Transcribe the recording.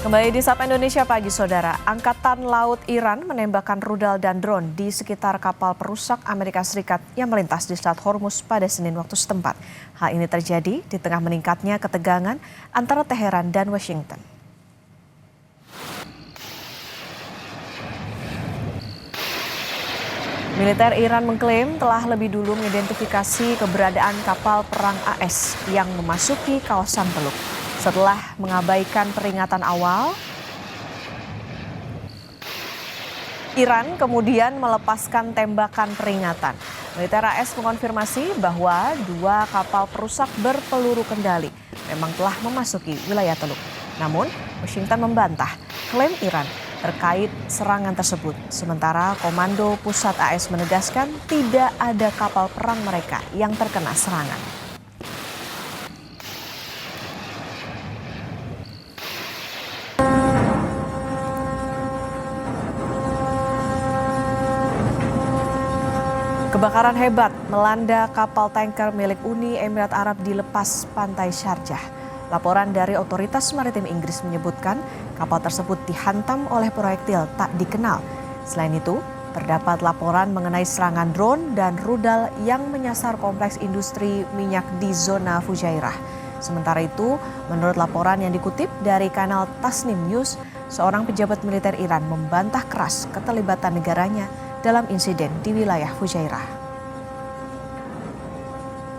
Kembali di Sapa Indonesia Pagi, Saudara. Angkatan Laut Iran menembakkan rudal dan drone di sekitar kapal perusak Amerika Serikat yang melintas di Selat Hormuz pada Senin waktu setempat. Hal ini terjadi di tengah meningkatnya ketegangan antara Teheran dan Washington. Militer Iran mengklaim telah lebih dulu mengidentifikasi keberadaan kapal perang AS yang memasuki kawasan Teluk. Setelah mengabaikan peringatan awal, Iran kemudian melepaskan tembakan peringatan. Militer AS mengonfirmasi bahwa 2 kapal perusak berpeluru kendali memang telah memasuki wilayah Teluk. Namun, Washington membantah klaim Iran terkait serangan tersebut. Sementara Komando Pusat AS menegaskan tidak ada kapal perang mereka yang terkena serangan. Kebakaran hebat melanda kapal tanker milik Uni Emirat Arab di lepas pantai Sharjah. Laporan dari Otoritas Maritim Inggris menyebutkan kapal tersebut dihantam oleh proyektil tak dikenal. Selain itu, terdapat laporan mengenai serangan drone dan rudal yang menyasar kompleks industri minyak di zona Fujairah. Sementara itu, menurut laporan yang dikutip dari kanal Tasnim News, seorang pejabat militer Iran membantah keras keterlibatan negaranya dalam insiden di wilayah Fujairah.